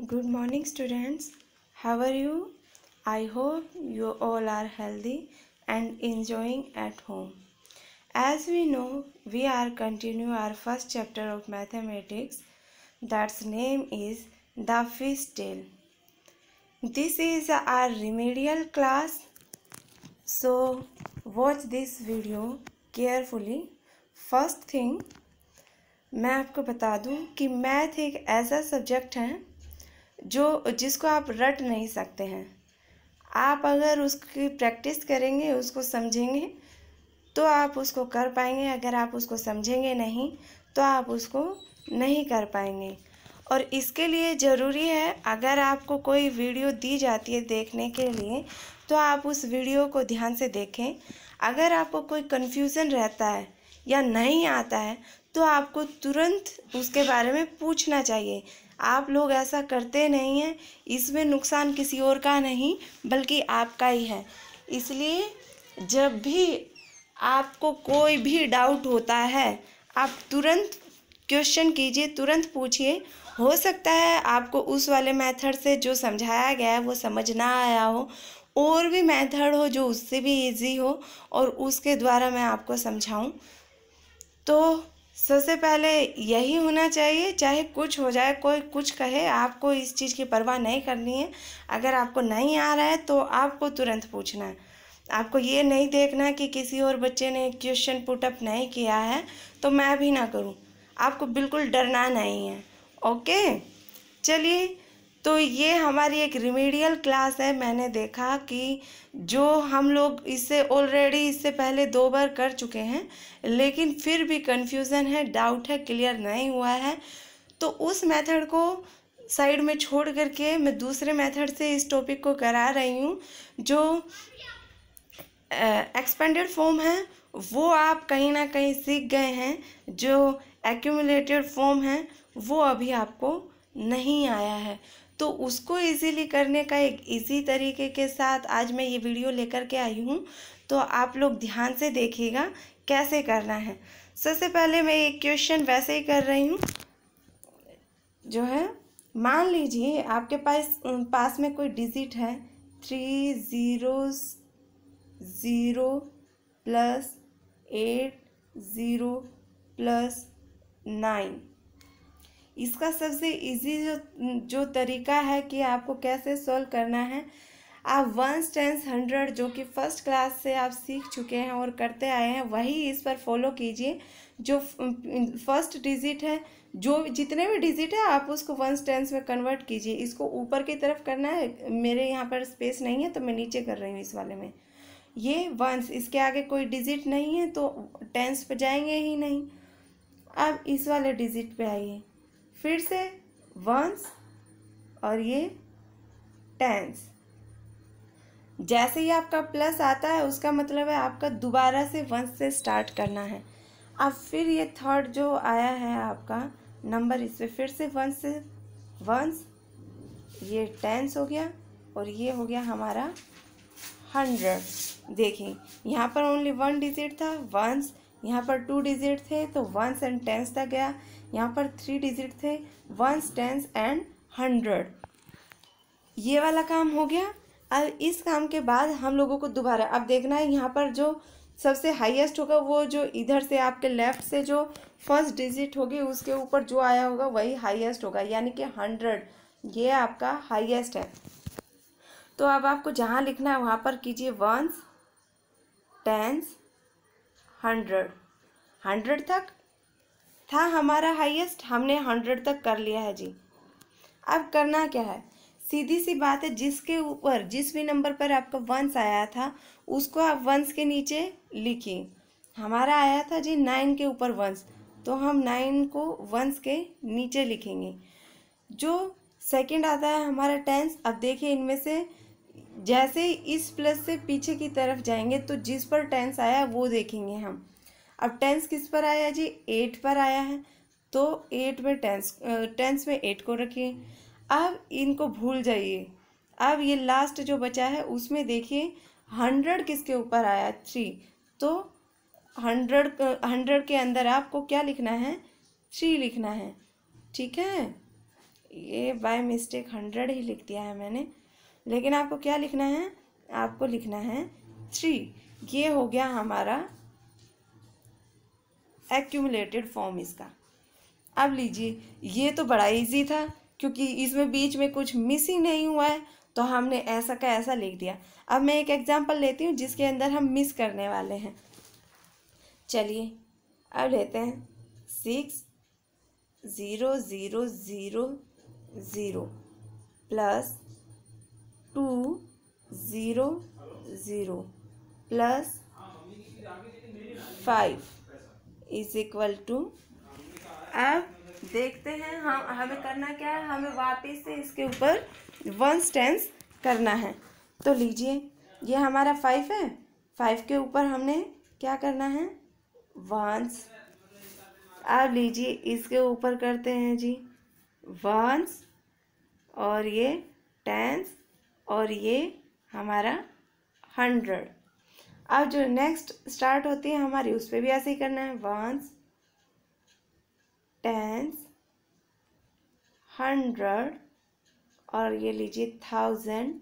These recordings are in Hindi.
Good morning, students. How are you? I hope you all are healthy and enjoying at home. As we know, we are continuing our first chapter of mathematics. That's name is The Fish Tale. This is our remedial class. So watch this video carefully. First thing, मैं आपको बता दूं कि मैथ एक ऐसा सब्जेक्ट है जिसको आप रट नहीं सकते हैं। आप अगर उसकी प्रैक्टिस करेंगे, उसको समझेंगे तो आप उसको कर पाएंगे। अगर आप उसको समझेंगे नहीं तो आप उसको नहीं कर पाएंगे। और इसके लिए ज़रूरी है, अगर आपको कोई वीडियो दी जाती है देखने के लिए तो आप उस वीडियो को ध्यान से देखें। अगर आपको कोई कन्फ्यूज़न रहता है या नहीं आता है तो आपको तुरंत उसके बारे में पूछना चाहिए। आप लोग ऐसा करते नहीं हैं, इसमें नुकसान किसी और का नहीं बल्कि आपका ही है। इसलिए जब भी आपको कोई भी डाउट होता है आप तुरंत क्वेश्चन कीजिए, तुरंत पूछिए। हो सकता है आपको उस वाले मेथड से जो समझाया गया है वो समझ ना आया हो, और भी मेथड हो जो उससे भी इजी हो और उसके द्वारा मैं आपको समझाऊं। तो सबसे पहले यही होना चाहिए, चाहे कुछ हो जाए, कोई कुछ कहे, आपको इस चीज़ की परवाह नहीं करनी है। अगर आपको नहीं आ रहा है तो आपको तुरंत पूछना है। आपको ये नहीं देखना कि किसी और बच्चे ने क्वेश्चन पुटअप नहीं किया है तो मैं भी ना करूं। आपको बिल्कुल डरना नहीं है। ओके, चलिए। तो ये हमारी एक रिमीडियल क्लास है। मैंने देखा कि जो हम लोग इससे पहले 2 बार कर चुके हैं, लेकिन फिर भी कन्फ्यूज़न है, डाउट है, क्लियर नहीं हुआ है। तो उस मेथड को साइड में छोड़ करके मैं दूसरे मेथड से इस टॉपिक को करा रही हूँ। जो एक्सपेंडेड फॉर्म है वो आप कहीं ना कहीं सीख गए हैं, जो एक्यूमुलेटेड फॉर्म है वो अभी आपको नहीं आया है। तो उसको इजीली करने का एक इजी तरीके के साथ आज मैं ये वीडियो लेकर के आई हूँ। तो आप लोग ध्यान से देखिएगा कैसे करना है। सबसे पहले मैं एक क्वेश्चन वैसे ही कर रही हूँ, जो है, मान लीजिए आपके पास में कोई डिजिट है 3 0 प्लस 8 0 प्लस 9। इसका सबसे इजी जो तरीका है कि आपको कैसे सॉल्व करना है, आप 1 10 100 जो कि फर्स्ट क्लास से आप सीख चुके हैं और करते आए हैं वही इस पर फॉलो कीजिए। जो फर्स्ट डिजिट है, जो जितने भी डिजिट है आप उसको 1 10 में कन्वर्ट कीजिए। इसको ऊपर की तरफ करना है, मेरे यहाँ पर स्पेस नहीं है तो मैं नीचे कर रही हूँ इस वाले में। ये वंस, इसके आगे कोई डिजिट नहीं है तो टेंस पे जाएंगे ही नहीं। अब इस वाले डिजिट पे आइए, फिर से वंस और ये टेंस। जैसे ही आपका प्लस आता है उसका मतलब है आपका दोबारा से वंस से स्टार्ट करना है। अब फिर ये थर्ड जो आया है आपका नंबर, इस पर फिर से वंस, ये टेंस हो गया और ये हो गया हमारा 100। देखिए यहाँ पर ओनली 1 डिजिट था वंस, यहाँ पर 2 डिजिट थे तो वंस एंड टेंस तक गया। यहाँ पर 3 डिजिट थे वंस टेंस एंड 100। ये वाला काम हो गया। अब इस काम के बाद हम लोगों को दोबारा अब देखना है, यहाँ पर जो सबसे हाईएस्ट होगा वो जो इधर से आपके लेफ्ट से जो फर्स्ट डिजिट होगी उसके ऊपर जो आया होगा वही हाईएस्ट होगा, यानी कि 100 ये आपका हाईएस्ट है। तो अब आपको जहाँ लिखना है वहाँ पर कीजिए वंस टेंस 100 तक था हमारा हाईएस्ट, हमने 100 तक कर लिया है जी। अब करना क्या है, सीधी सी बात है, जिसके ऊपर जिस भी नंबर पर आपका वंस आया था उसको आप वंस के नीचे लिखिए। हमारा आया था जी 9 के ऊपर वंस, तो हम 9 को वंस के नीचे लिखेंगे। जो सेकंड आता है हमारा टेंस, अब देखिए इनमें से जैसे इस प्लस से पीछे की तरफ जाएंगे तो जिस पर टेंस आया वो देखेंगे हम। अब टेंस किस पर आया जी, 8 पर आया है, तो 8 में टेंस में 8 को रखिए। अब इनको भूल जाइए। अब ये लास्ट जो बचा है उसमें देखिए 100 किसके ऊपर आया, 3, तो 100 के अंदर आपको क्या लिखना है, 3 लिखना है। ठीक है, ये बाय मिस्टेक 100 ही लिख दिया है मैंने, लेकिन आपको क्या लिखना है, आपको लिखना है 3। ये हो गया हमारा एक्यूमुलेटेड फॉर्म इसका। अब लीजिए, ये तो बड़ा इजी था क्योंकि इसमें बीच में कुछ मिस ही नहीं हुआ है, तो हमने ऐसा का ऐसा लिख दिया। अब मैं एक एग्जांपल लेती हूँ जिसके अंदर हम मिस करने वाले हैं। चलिए अब लेते हैं 6 0 0 0 0 plus 2 0 0 plus 5 is equal to. अब देखते हैं हमें करना क्या है, हमें वापस से इसके ऊपर वंस टेंस करना है। तो लीजिए, ये हमारा 5 है, 5 के ऊपर हमने क्या करना है, वंस। अब लीजिए इसके ऊपर करते हैं जी वंस, और ये टेंस, और ये हमारा 100। अब जो नेक्स्ट स्टार्ट होती है हमारी, उस पर भी ऐसे ही करना है, वंस, टेंस, 100, और ये लीजिए 1000,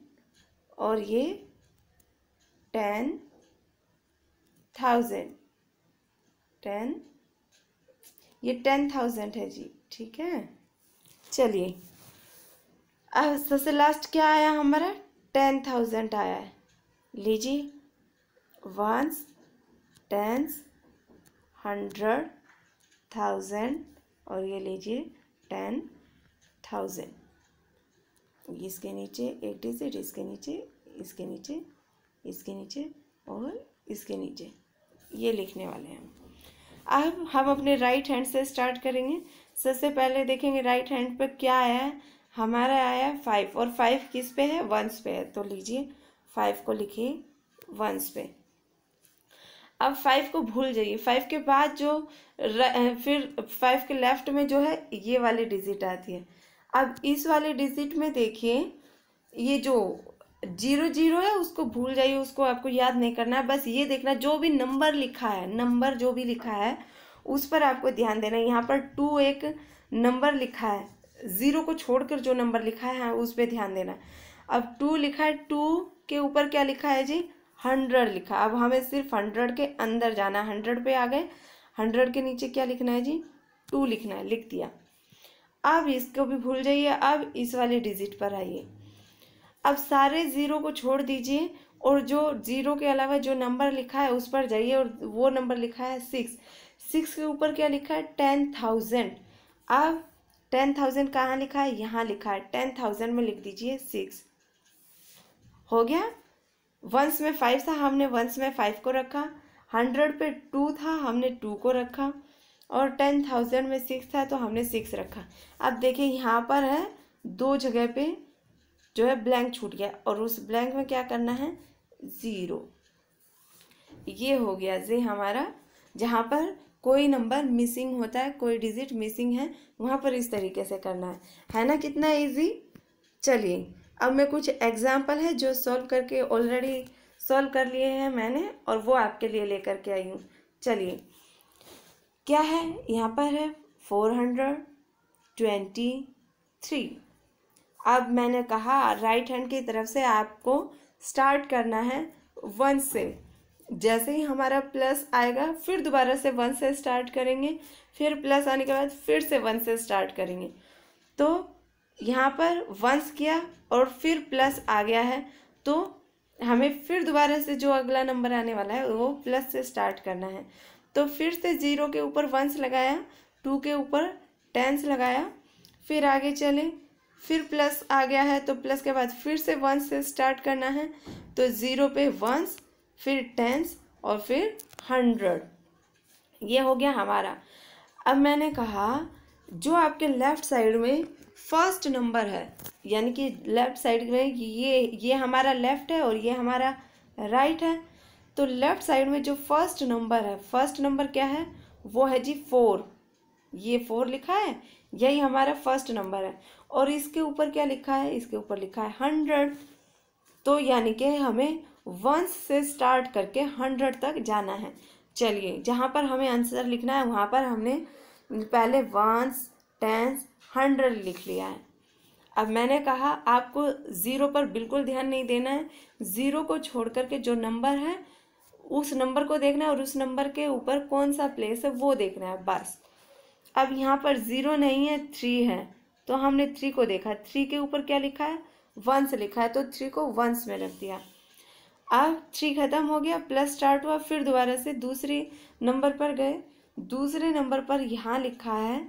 और ये 10,000 ये 10,000 है जी, ठीक है। चलिए अब सबसे लास्ट क्या आया हमारा, 10,000 आया है। लीजिए वंस, टेंस, 100, 1000, और ये लीजिए 10,000। इसके नीचे एक डिजिट, इसके नीचे, इसके नीचे, इसके नीचे और इसके नीचे, ये लिखने वाले हैं। अब हम अपने राइट हैंड से स्टार्ट करेंगे। सबसे पहले देखेंगे राइट हैंड पे क्या आया है, हमारा आया है 5, और 5 किस पे है, वंस पे है। तो लीजिए 5 को लिखिए वंस पे। अब 5 को भूल जाइए, 5 के बाद जो फिर 5 के लेफ्ट में जो है ये वाली डिजिट आती है। अब इस वाले डिजिट में देखिए, ये जो 0 है उसको भूल जाइए, उसको आपको याद नहीं करना है। बस ये देखना जो भी नंबर लिखा है, नंबर जो भी लिखा है उस पर आपको ध्यान देना है। यहाँ पर 2 एक नंबर लिखा है, 0 को छोड़कर जो नंबर लिखा है उस पर ध्यान देना। अब 2 लिखा है, 2 के ऊपर क्या लिखा है जी, 100 लिखा। अब हमें सिर्फ 100 के अंदर जाना है, 100 पे आ गए, 100 के नीचे क्या लिखना है जी, 2 लिखना है, लिख दिया। अब इसको भी भूल जाइए, अब इस वाले डिजिट पर आइए। अब सारे 0 को छोड़ दीजिए और जो 0 के अलावा जो नंबर लिखा है उस पर जाइए, और वो नंबर लिखा है 6। 6 के ऊपर क्या लिखा है, 10,000। अब 10,000 कहाँ लिखा है, यहाँ लिखा है, 10,000 में लिख दीजिए 6। हो गया। वंस में 5 था, हमने वंस में 5 को रखा। 100 पे 2 था, हमने 2 को रखा। और 10,000 में 6 था तो हमने 6 रखा। अब देखिए यहाँ पर है 2 जगह पे जो है ब्लैंक छूट गया, और उस ब्लैंक में क्या करना है, 0। ये हो गया जी हमारा, जहाँ पर कोई नंबर मिसिंग होता है, कोई डिजिट मिसिंग है, वहाँ पर इस तरीके से करना है ना, कितना इजी। चलिए अब मैं कुछ एग्जाम्पल है जो सॉल्व करके ऑलरेडी सॉल्व कर लिए हैं मैंने, और वो आपके लिए लेकर के आई हूँ। चलिए क्या है, यहाँ पर है 423। अब मैंने कहा राइट हैंड की तरफ से आपको स्टार्ट करना है 1 से। जैसे ही हमारा प्लस आएगा फिर दोबारा से 1 से स्टार्ट करेंगे, फिर प्लस आने के बाद फिर से 1 से स्टार्ट करेंगे। तो यहाँ पर 1 किया और फिर प्लस आ गया है, तो हमें फिर दोबारा से जो अगला नंबर आने वाला है वो प्लस से स्टार्ट करना है। तो फिर से 0 के ऊपर 1 लगाया, 2 के ऊपर 10 लगाया, फिर आगे चले, फिर प्लस आ गया है तो प्लस के बाद फिर से 1 से स्टार्ट करना है। तो 0 पे 1, फिर 10 और फिर 100। ये हो गया हमारा। अब मैंने कहा जो आपके लेफ्ट साइड में फर्स्ट नंबर है, यानी कि लेफ्ट साइड में ये हमारा लेफ्ट है और ये हमारा राइट है। तो लेफ्ट साइड में जो फर्स्ट नंबर है, फर्स्ट नंबर क्या है, वो है जी 4। ये 4 लिखा है, यही हमारा फर्स्ट नंबर है। और इसके ऊपर क्या लिखा है, इसके ऊपर लिखा है 100। तो यानी कि हमें 1 से स्टार्ट करके 100 तक जाना है। चलिए जहाँ पर हमें आंसर लिखना है वहाँ पर हमने पहले 1, 10, 100 लिख लिया है। अब मैंने कहा आपको ज़ीरो पर बिल्कुल ध्यान नहीं देना है, ज़ीरो को छोड़ करके जो नंबर है उस नंबर को देखना है और उस नंबर के ऊपर कौन सा प्लेस है वो देखना है बस। अब यहाँ पर ज़ीरो नहीं है, थ्री है, तो हमने थ्री को देखा, थ्री के ऊपर क्या लिखा है, वंस लिखा है, तो थ्री को वंस में रख दिया। अब थ्री खत्म हो गया, प्लस स्टार्ट हुआ, फिर दोबारा से दूसरे नंबर पर गए, दूसरे नंबर पर यहाँ लिखा है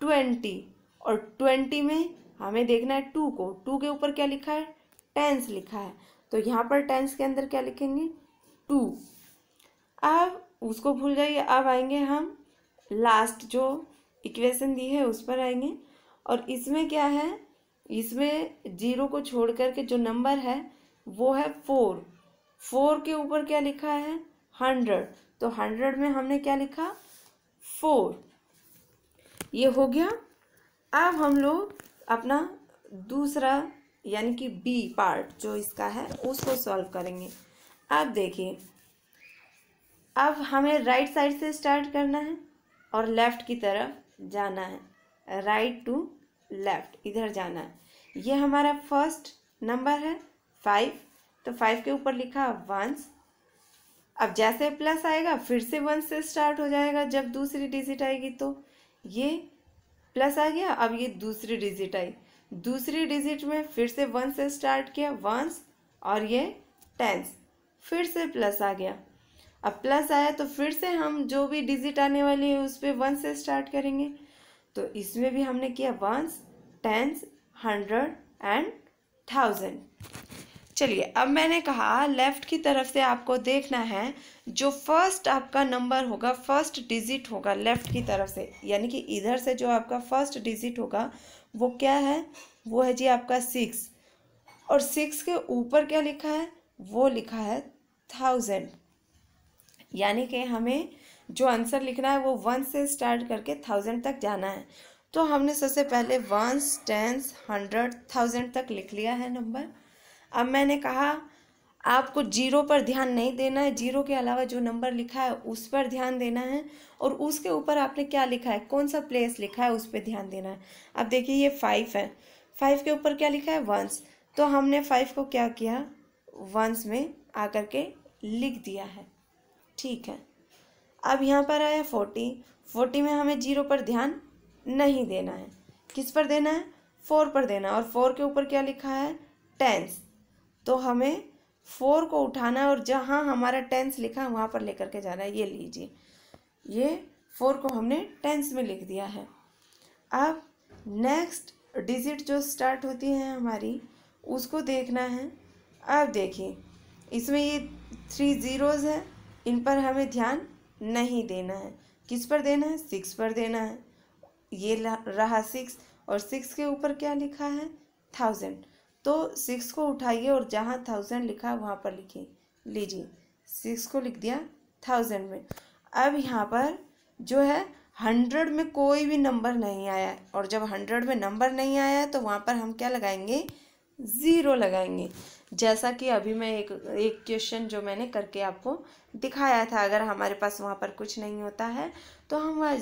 20 और 20 में हमें देखना है टू को, टू के ऊपर क्या लिखा है, टेंस लिखा है, तो यहाँ पर टेंस के अंदर क्या लिखेंगे, टू। अब उसको भूल जाइए, अब आएंगे हम लास्ट जो इक्वेशन दी है उस पर आएंगे, और इसमें क्या है, इसमें जीरो को छोड़ करके जो नंबर है वो है फोर, फोर के ऊपर क्या लिखा है, 100, तो 100 में हमने क्या लिखा, फोर। ये हो गया। अब हम लोग अपना दूसरा यानी कि बी पार्ट जो इसका है उसको सॉल्व करेंगे। अब देखिए, अब हमें राइट साइड से स्टार्ट करना है और लेफ़्ट की तरफ जाना है, राइट टू लेफ़्ट इधर जाना है। ये हमारा फर्स्ट नंबर है 5, तो 5 के ऊपर लिखा वंस। अब जैसे प्लस आएगा फिर से 1 से स्टार्ट हो जाएगा, जब दूसरी डिजिट आएगी तो ये प्लस आ गया, अब ये दूसरी डिजिट आई, दूसरी डिजिट में फिर से 1 से स्टार्ट किया वंस, और ये टेंस, फिर से प्लस आ गया। अब प्लस आया तो फिर से हम जो भी डिजिट आने वाली है उस पर 1 से स्टार्ट करेंगे, तो इसमें भी हमने किया वंस, टेंस, 100 एंड 1000। चलिए, अब मैंने कहा लेफ़्ट की तरफ से आपको देखना है, जो फर्स्ट आपका नंबर होगा, फर्स्ट डिजिट होगा लेफ़्ट की तरफ से, यानी कि इधर से जो आपका फर्स्ट डिजिट होगा वो क्या है, वो है जी आपका 6, और 6 के ऊपर क्या लिखा है, वो लिखा है 1000, यानी कि हमें जो आंसर लिखना है वो 1 से स्टार्ट करके 1000 तक जाना है। तो हमने सबसे पहले वंस, टेंस, 100, 1000 तक लिख लिया है नंबर। अब मैंने कहा आपको जीरो पर ध्यान नहीं देना है, जीरो के अलावा जो नंबर लिखा है उस पर ध्यान देना है, और उसके ऊपर आपने क्या लिखा है, कौन सा प्लेस लिखा है उस पर ध्यान देना है। अब देखिए ये 5 है, 5 के ऊपर क्या लिखा है, वंस, तो हमने 5 को क्या किया, वंस में आकर के लिख दिया है, ठीक है। अब यहाँ पर आया 40, 40 में हमें जीरो पर ध्यान नहीं देना है, किस पर देना है, 4 पर देना है, और 4 के ऊपर क्या लिखा है, टेंस, तो हमें 4 को उठाना है और जहाँ हमारा टेंस लिखा है वहाँ पर लेकर के जाना है। ये लीजिए, ये 4 को हमने टेंस में लिख दिया है। अब नेक्स्ट डिजिट जो स्टार्ट होती है हमारी उसको देखना है। अब देखिए इसमें ये 3 ज़ीरोज़ है, इन पर हमें ध्यान नहीं देना है, किस पर देना है, 6 पर देना है। ये रहा 6, और 6 के ऊपर क्या लिखा है, 1000, तो 6 को उठाइए और जहाँ 1000 लिखा है वहाँ पर लिखिए, लीजिए 6 को लिख दिया 1000 में। अब यहाँ पर जो है 100 में कोई भी नंबर नहीं आया, और जब 100 में नंबर नहीं आया है तो वहाँ पर हम क्या लगाएंगे, ज़ीरो लगाएंगे। जैसा कि अभी मैं एक क्वेश्चन जो मैंने करके आपको दिखाया था, अगर हमारे पास वहाँ पर कुछ नहीं होता है तो हम वहाँ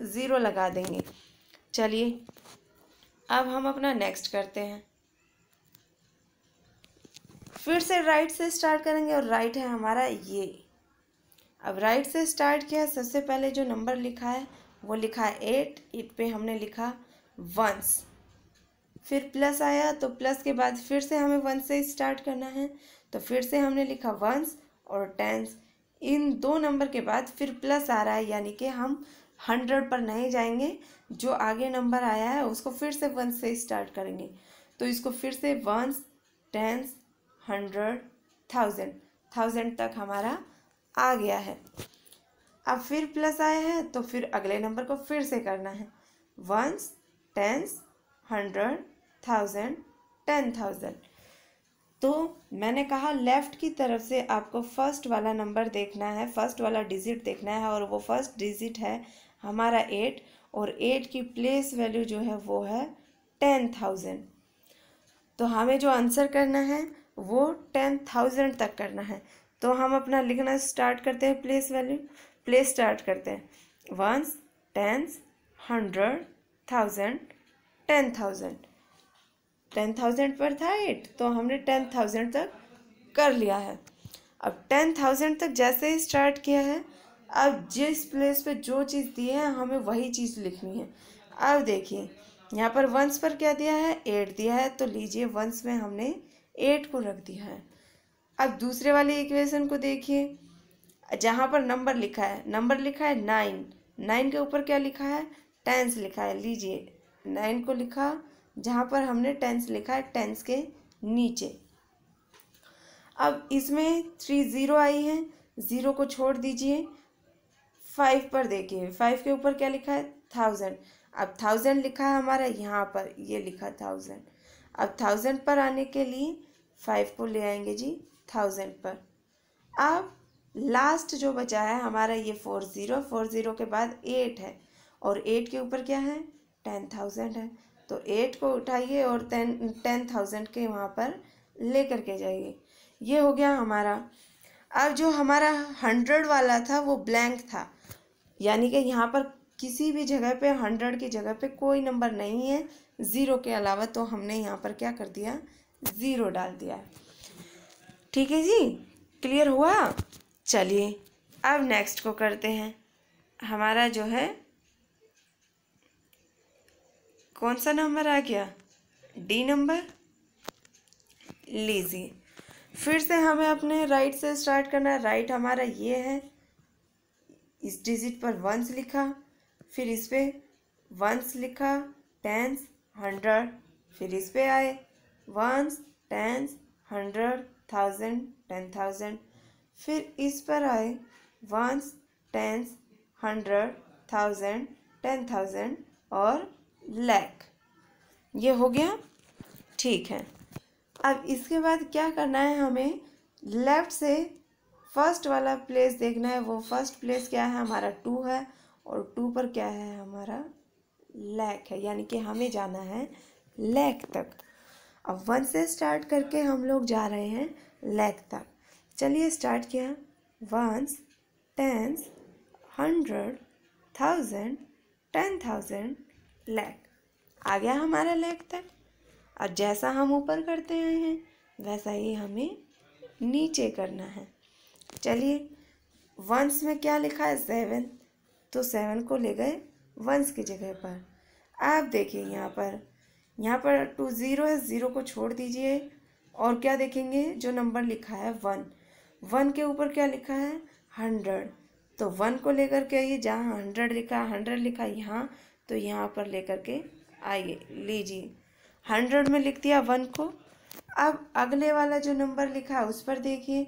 ज़ीरो लगा देंगे। चलिए अब हम अपना नेक्स्ट करते हैं, फिर से राइट से स्टार्ट करेंगे, और राइट है हमारा ये। अब राइट से स्टार्ट किया, सबसे पहले जो नंबर लिखा है वो लिखा है 8, 8 पे हमने लिखा वंस, फिर प्लस आया तो प्लस के बाद फिर से हमें 1 से स्टार्ट करना है, तो फिर से हमने लिखा वंस और टेंस। इन दो नंबर के बाद फिर प्लस आ रहा है, यानी कि हम 100 पर नहीं जाएंगे, जो आगे नंबर आया है उसको फिर से 1 से स्टार्ट करेंगे, तो इसको फिर से वंस, टेंस, 100, 1000, 1000 तक हमारा आ गया है। अब फिर प्लस आया है तो फिर अगले नंबर को फिर से करना है, वंस, टेंस, 100, 1000, 10,000। तो मैंने कहा लेफ़्ट की तरफ से आपको फर्स्ट वाला नंबर देखना है, फर्स्ट वाला डिजिट देखना है, और वो फर्स्ट डिजिट है हमारा 8, और 8 की प्लेस वैल्यू जो है वो है 10,000। तो हमें जो आंसर करना है वो 10,000 तक करना है। तो हम अपना लिखना स्टार्ट करते हैं, प्लेस वैल्यू, प्लेस स्टार्ट करते हैं, वंस, टेंस, 100, 1000, 10,000। 10,000 पर था 8, तो हमने 10,000 तक कर लिया है। अब 10,000 तक जैसे ही स्टार्ट किया है, अब जिस प्लेस पे जो चीज़ दी है हमें वही चीज़ लिखनी है। अब देखिए यहाँ पर वंस पर क्या दिया है, 8 दिया है, तो लीजिए वंस में हमने 8 को रख दिया है। अब दूसरे वाले इक्वेशन को देखिए, जहाँ पर नंबर लिखा है, नंबर लिखा है 9, 9 के ऊपर क्या लिखा है, टेंस लिखा है। लीजिए 9 को लिखा जहाँ पर हमने टेंस लिखा है, टेंस के नीचे। अब इसमें 3 ज़ीरो आई है, ज़ीरो को छोड़ दीजिए। 5 पर देखिए, 5 के ऊपर क्या लिखा है, 1000। अब 1000 लिखा है हमारा यहाँ पर, ये लिखा 1000। अब 1000 पर आने के लिए 5 को ले आएंगे जी 1000 पर। अब लास्ट जो बचा है हमारा ये 40, 40 के बाद 8 है, और 8 के ऊपर क्या है, 10,000 है। तो 8 को उठाइए और 10,000 के वहाँ पर ले करके जाइए। ये हो गया हमारा। अब जो हमारा 100 वाला था वो ब्लैंक था, यानी कि यहाँ पर किसी भी जगह पे 100 की जगह पे कोई नंबर नहीं है ज़ीरो के अलावा, तो हमने यहाँ पर क्या कर दिया, ज़ीरो डाल दिया। ठीक है जी, क्लियर हुआ। चलिए अब नेक्स्ट को करते हैं। हमारा जो है कौन सा नंबर आ गया, डी नंबर। लीजिए फिर से हमें अपने राइट से स्टार्ट करना है। राइट हमारा ये है, इस डिजिट पर वंस लिखा, फिर इस पे वंस लिखा, टेंस, 100, फिर इस पे आए वंस, टेंस, 100, 1000, 10,000, फिर इस पर आए वंस, टेंस, 100, 1000, 10,000 और लाख। ये हो गया, ठीक है। अब इसके बाद क्या करना है, हमें लेफ्ट से फर्स्ट वाला प्लेस देखना है। वो फर्स्ट प्लेस क्या है हमारा, 2 है, और 2 पर क्या है हमारा, लाख है, यानी कि हमें जाना है लाख तक। अब 1 से स्टार्ट करके हम लोग जा रहे हैं लाख तक। चलिए स्टार्ट किया, वंस, टेंस, 100, 1000, 10,000, लाख। आ गया हमारा लाख तक। और जैसा हम ऊपर करते आए हैं वैसा ही हमें नीचे करना है। चलिए वंस में क्या लिखा है, 7, तो 7 को ले गए वंस की जगह पर। आप देखिए यहाँ पर 2 ज़ीरो है, ज़ीरो को छोड़ दीजिए और क्या देखेंगे, जो नंबर लिखा है 1, 1 के ऊपर क्या लिखा है, 100, तो 1 को लेकर के आइए, जहाँ 100 लिखा, 100 लिखा यहाँ, तो यहाँ पर लेकर के आइए। लीजिए 100 में लिख दिया 1 को। अब अगले वाला जो नंबर लिखा है उस पर देखिए।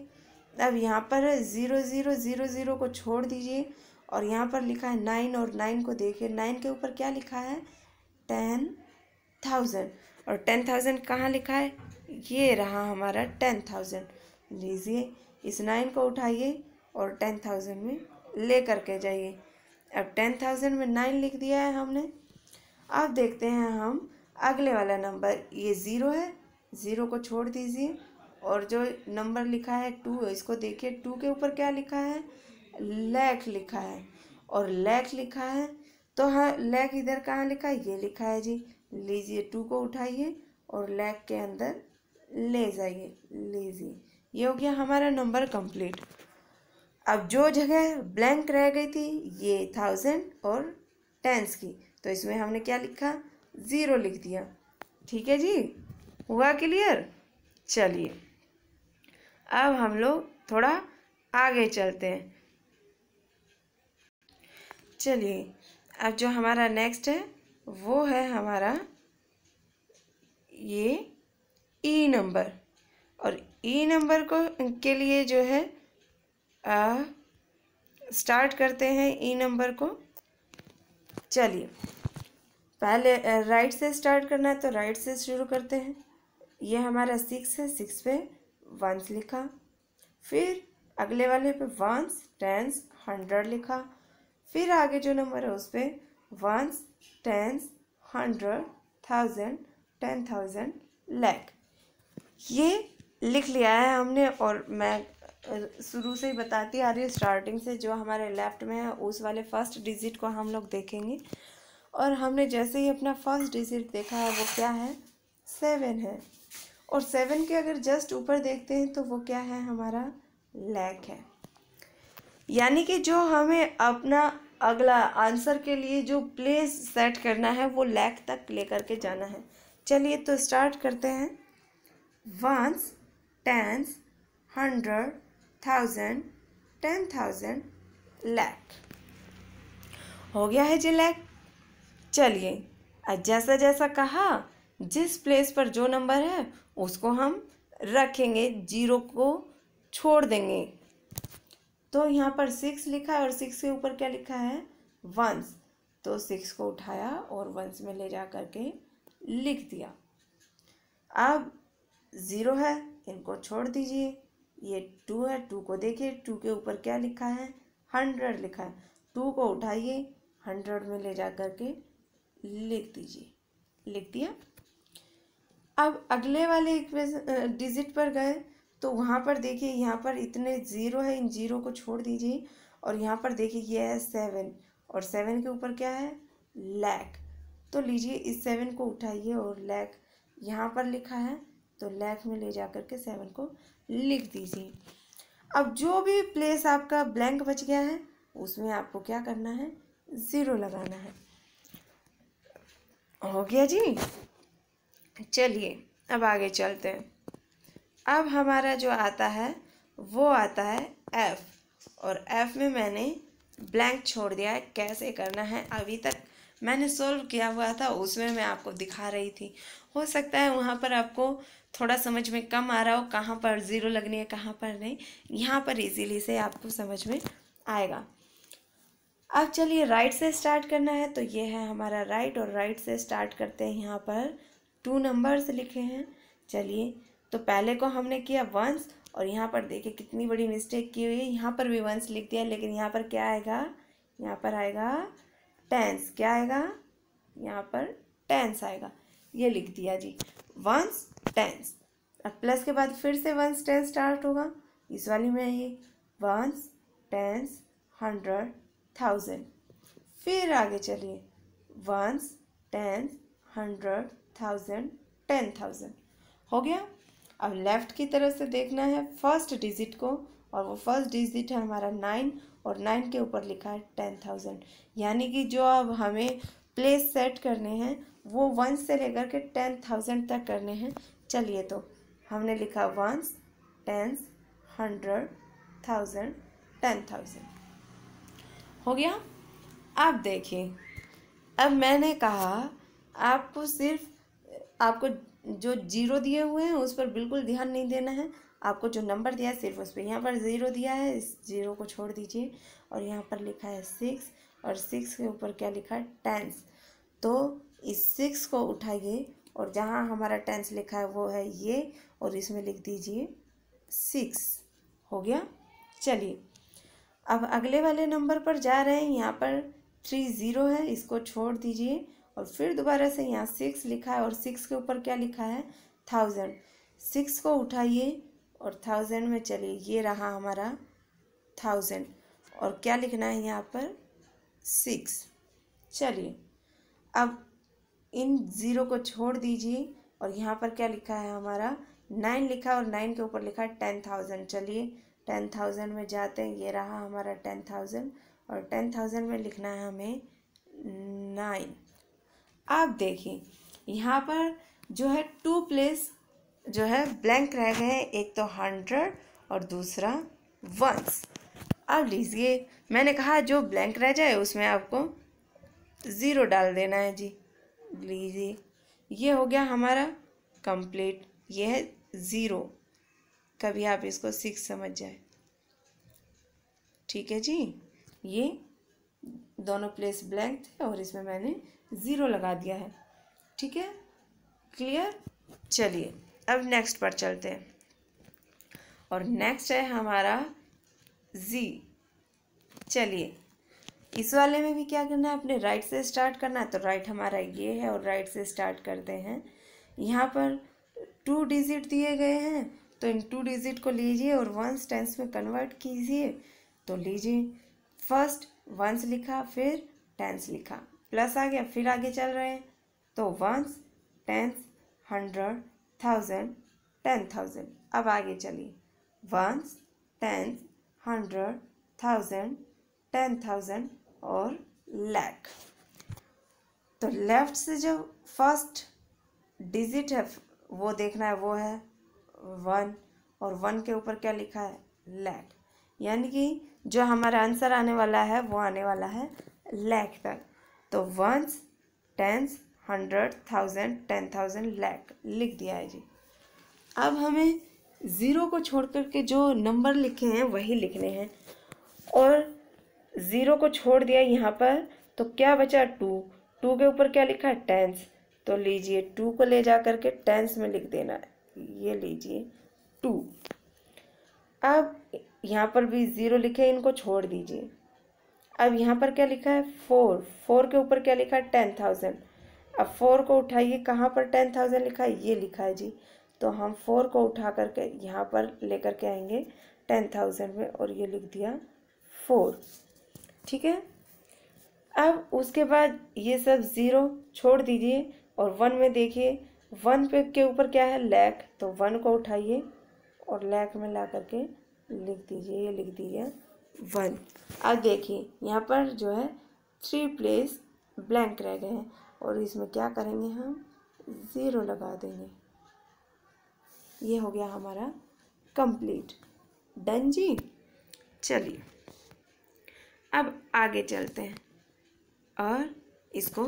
अब यहाँ पर 0 0 0 0 को छोड़ दीजिए और यहाँ पर लिखा है 9, और 9 को देखिए, 9 के ऊपर क्या लिखा है, 10,000, और 10,000 कहाँ लिखा है, ये रहा हमारा 10,000। लीजिए इस 9 को उठाइए और 10,000 में ले करके जाइए। अब 10,000 में 9 लिख दिया है हमने। अब देखते हैं हम अगले वाला नंबर, ये 0 है, 0 को छोड़ दीजिए और जो नंबर लिखा है 2, इसको देखिए, 2 के ऊपर क्या लिखा है, लाख लिखा है, और लाख लिखा है, तो हाँ लाख इधर कहाँ लिखा है, ये लिखा है जी। लीजिए 2 को उठाइए और लाख के अंदर ले जाइए। लीजिए ये हो गया हमारा नंबर कंप्लीट। अब जो जगह ब्लैंक रह गई थी ये 1000 और टेंस की, तो इसमें हमने क्या लिखा, 0 लिख दिया। ठीक है जी, हुआ क्लियर। चलिए अब हम लोग थोड़ा आगे चलते हैं। चलिए अब जो हमारा नेक्स्ट है वो है हमारा ये ई नंबर, और ई नंबर को के लिए जो है स्टार्ट करते हैं ई नंबर को। चलिए पहले राइट से स्टार्ट करना है तो राइट से शुरू करते हैं। ये हमारा 6 है, 6 पे वंस लिखा, फिर अगले वाले पे वंस, टेंस, 100 लिखा, फिर आगे जो नंबर है उस पर वंस, टेंस, 100, 1000, 10,000, लाख। ये लिख लिया है हमने, और मैं शुरू से ही बताती आ रही हूँ, स्टार्टिंग से। जो हमारे लेफ्ट में है उस वाले फर्स्ट डिजिट को हम लोग देखेंगे, और हमने जैसे ही अपना फर्स्ट डिजिट देखा है वो क्या है, 7 है। और 7 के अगर जस्ट ऊपर देखते हैं तो वो क्या है, हमारा लाख है। यानी कि जो हमें अपना अगला आंसर के लिए जो प्लेस सेट करना है वो लाख तक लेकर के जाना है। चलिए तो स्टार्ट करते हैं। Ones, tens, 100, 1000, 10,000, lakh. हो गया है जी लाख। चलिए जैसा जैसा कहा, जिस प्लेस पर जो नंबर है उसको हम रखेंगे, जीरो को छोड़ देंगे। तो यहाँ पर 6 लिखा है और 6 के ऊपर क्या लिखा है, वंस। तो 6 को उठाया और वंस में ले जा करके लिख दिया। अब 0 है, इनको छोड़ दीजिए। ये 2 है, 2 को देखिए, 2 के ऊपर क्या लिखा है, 100 लिखा है। 2 को उठाइए, 100 में ले जा करके लिख दीजिए। लिख दिया। अब अगले वाले डिजिट पर गए तो वहाँ पर देखिए, यहाँ पर इतने 0 है, इन 0 को छोड़ दीजिए। और यहाँ पर देखिए ये है 7 और 7 के ऊपर क्या है, लाख। तो लीजिए इस 7 को उठाइए और लाख यहाँ पर लिखा है, तो लाख में ले जा करके 7 को लिख दीजिए। अब जो भी प्लेस आपका ब्लैंक बच गया है उसमें आपको क्या करना है, 0 लगाना है। हो गया जी। चलिए अब आगे चलते हैं। अब हमारा जो आता है वो आता है F, और F में मैंने ब्लैंक छोड़ दिया है। कैसे करना है अभी तक मैंने सोल्व किया हुआ था, उसमें मैं आपको दिखा रही थी। हो सकता है वहाँ पर आपको थोड़ा समझ में कम आ रहा हो, कहाँ पर 0 लगनी है कहाँ पर नहीं। यहाँ पर इजीली से आपको समझ में आएगा। अब चलिए राइट से स्टार्ट करना है, तो ये है हमारा राइट, और राइट से स्टार्ट करते हैं। यहाँ पर 2 नंबर्स लिखे हैं। चलिए तो पहले को हमने किया वंस, और यहाँ पर देखिए कितनी बड़ी मिस्टेक की हुई है, यहाँ पर भी वंस लिख दिया, लेकिन यहाँ पर क्या आएगा, यहाँ पर आएगा टेंस। क्या आएगा, यहाँ पर टेंस आएगा, ये लिख दिया जी, वंस टेंस। अब प्लस के बाद फिर से वंस टेंस स्टार्ट होगा, इस वाली में ये वंस टेंस 100 1000। फिर आगे चलिए, वंस टेंस 100 1000 10,000। हो गया। अब लेफ्ट की तरफ से देखना है फर्स्ट डिजिट को, और वो फर्स्ट डिजिट है हमारा 9, और 9 के ऊपर लिखा है 10,000। यानी कि जो अब हमें प्लेस सेट करने हैं वो 1 से लेकर के 10,000 तक करने हैं। चलिए तो हमने लिखा वंस टेंस 100 1000 10,000। हो गया। अब देखिए, अब मैंने कहा आपको जो 0 दिए हुए हैं उस पर बिल्कुल ध्यान नहीं देना है, आपको जो नंबर दिया है सिर्फ उस पर। यहाँ पर 0 दिया है, इस 0 को छोड़ दीजिए, और यहाँ पर लिखा है 6, और 6 के ऊपर क्या लिखा है, टेंस। तो इस 6 को उठाइए और जहाँ हमारा टेंस लिखा है वो है ये, और इसमें लिख दीजिए 6। हो गया। चलिए अब अगले वाले नंबर पर जा रहे हैं। यहाँ पर 3 0 है, इसको छोड़ दीजिए, और फिर दोबारा से यहाँ 6 लिखा है, और 6 के ऊपर क्या लिखा है, 1000। 6 को उठाइए और 1000 में चलिए, ये रहा हमारा 1000, और क्या लिखना है यहाँ पर, 6। चलिए अब इन 0 को छोड़ दीजिए, और यहाँ पर क्या लिखा है हमारा 9 लिखा है, और 9 के ऊपर लिखा है 10,000। चलिए 10,000 में जाते हैं, ये रहा हमारा 10,000, और 10,000 में लिखना है हमें 9। आप देखिए यहाँ पर जो है 2 प्लेस जो है ब्लैंक रह गए हैं, एक तो 100 और दूसरा वंस। अब लीजिए, मैंने कहा जो ब्लैंक रह जाए उसमें आपको 0 डाल देना है जी। लीजिए ये हो गया हमारा कंप्लीट, ये है 0। कभी आप इसको 6 समझ जाए। ठीक है जी, ये दोनों प्लेस ब्लैंक थे और इसमें मैंने 0 लगा दिया है। ठीक है, क्लियर। चलिए अब नेक्स्ट पर चलते हैं, और नेक्स्ट है हमारा Z। चलिए इस वाले में भी क्या करना है, अपने राइट से स्टार्ट करना है। तो राइट हमारा ये है, और राइट से स्टार्ट करते हैं। यहाँ पर 2 डिजिट दिए गए हैं, तो इन 2 डिजिट को लीजिए और वंस टेंस में कन्वर्ट कीजिए। तो लीजिए, फर्स्ट वंस लिखा, फिर टेंस लिखा, प्लस आ गया, फिर आगे चल रहे हैं। तो वंस टेंस 100, 1000, 10,000। अब आगे चलिए, वंस, टेंस, 100, 1000, 10,000 और लाख। तो लेफ्ट से जो फर्स्ट डिजिट है वो देखना है, वो है 1, और 1 के ऊपर क्या लिखा है, लाख। यानी कि जो हमारा आंसर आने वाला है वो आने वाला है लाख तक। तो वंस, टेंस, 100, 1000, 10,000, लाख लिख दिया है जी। अब हमें ज़ीरो को छोड़ करके जो नंबर लिखे हैं वही लिखने हैं, और ज़ीरो को छोड़ दिया यहाँ पर, तो क्या बचा, 2। 2 के ऊपर क्या लिखा है, टेंस। तो लीजिए 2 को ले जा करके टेंस में लिख देना है, ये लीजिए 2। अब यहाँ पर भी ज़ीरो लिखे, इनको छोड़ दीजिए। अब यहाँ पर क्या लिखा है, 4। 4 के ऊपर क्या लिखा है, 10,000। अब 4 को उठाइए, कहाँ पर 10,000 लिखा है, ये लिखा है जी। तो हम 4 को उठा करके यहाँ पर लेकर के आएंगे 10,000 में, और ये लिख दिया 4। ठीक है। अब उसके बाद ये सब ज़ीरो छोड़ दीजिए, और 1 में देखिए, 1 पे के ऊपर क्या है, लाख। तो 1 को उठाइए और लाख में ला करके लिख दीजिए, ये लिख दीजिए 1। अब देखिए यहाँ पर जो है 3 प्लेस ब्लैंक रह गए हैं, और इसमें क्या करेंगे, हम ज़ीरो लगा देंगे। ये हो गया हमारा कंप्लीट। डन जी। चलिए अब आगे चलते हैं, और इसको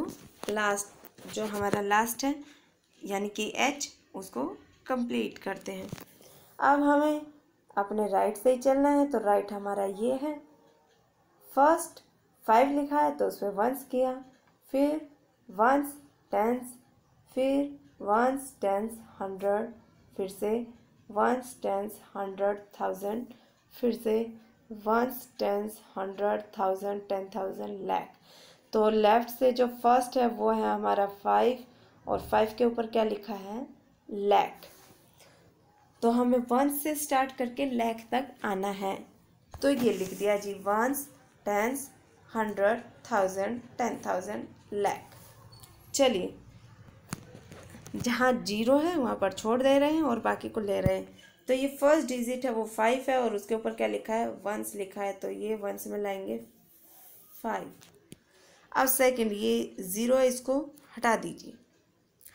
लास्ट, जो हमारा लास्ट है यानी कि H, उसको कंप्लीट करते हैं। अब हमें अपने राइट से ही चलना है, तो राइट हमारा ये है। फर्स्ट 5 लिखा है तो उसमें वंस किया, फिर वंस, टेंस, फिर वंस, टेंस, 100, फिर से वंस, टेंस, 100, 1000, फिर से वंस, टेंस, 100, 1000, 10,000, लाख। तो लेफ्ट से जो फर्स्ट है वो है हमारा 5, और 5 के ऊपर क्या लिखा है, लाख। तो हमें वंस से स्टार्ट करके लाख तक आना है, तो ये लिख दिया जी, वंस, टेंस, 100, 1000, 10,000, लाख। चलिए जहाँ जीरो है वहाँ पर छोड़ दे रहे हैं और बाकी को ले रहे हैं। तो ये फर्स्ट डिजिट है वो 5 है, और उसके ऊपर क्या लिखा है, वंस लिखा है, तो ये वंस में लाएंगे 5। अब सेकंड ये ज़ीरो है, इसको हटा दीजिए,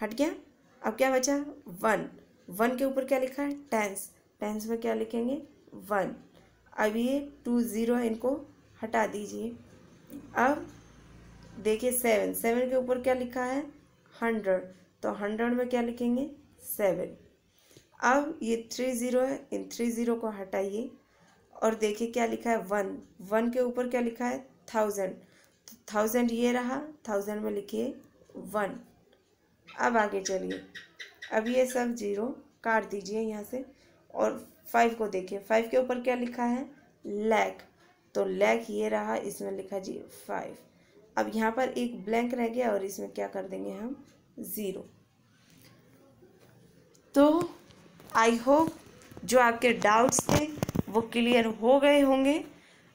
हट गया। अब क्या बचा, 1। 1 के ऊपर क्या लिखा है, टेंस। टेंस में क्या लिखेंगे, 1। अब ये 2 ज़ीरो है, इनको हटा दीजिए। अब देखिए 7। 7 के ऊपर क्या लिखा है, 100। तो 100 में क्या लिखेंगे, 7। अब ये 3 ज़ीरो है, इन 3 ज़ीरो को हटाइए, और देखिए क्या लिखा है, 1। 1 के ऊपर क्या लिखा है, 1000। तो 1000 ये रहा, 1000 में लिखिए 1। अब आगे चलिए, अब ये सब ज़ीरो काट दीजिए यहाँ से, और 5 को देखिए, 5 के ऊपर क्या लिखा है, लाख। तो लाख ये रहा, इसमें लिखा जी 5। अब यहाँ पर एक ब्लैंक रह गया, और इसमें क्या कर देंगे हम, ज़ीरो। तो आई होप जो आपके डाउट्स थे वो क्लियर हो गए होंगे।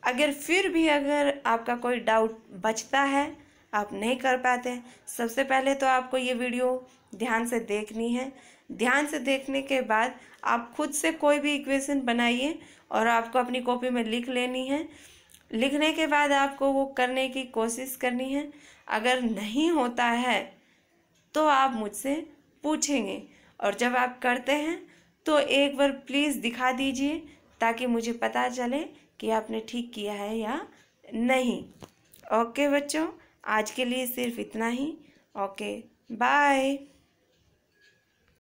अगर फिर भी अगर आपका कोई डाउट बचता है, आप नहीं कर पाते हैं, सबसे पहले तो आपको ये वीडियो ध्यान से देखनी है। ध्यान से देखने के बाद आप खुद से कोई भी इक्वेशन बनाइए, और आपको अपनी कॉपी में लिख लेनी है। लिखने के बाद आपको वो करने की कोशिश करनी है। अगर नहीं होता है तो आप मुझसे पूछेंगे, और जब आप करते हैं तो एक बार प्लीज़ दिखा दीजिए, ताकि मुझे पता चले कि आपने ठीक किया है या नहीं। ओके बच्चों, आज के लिए सिर्फ इतना ही। Okay, bye.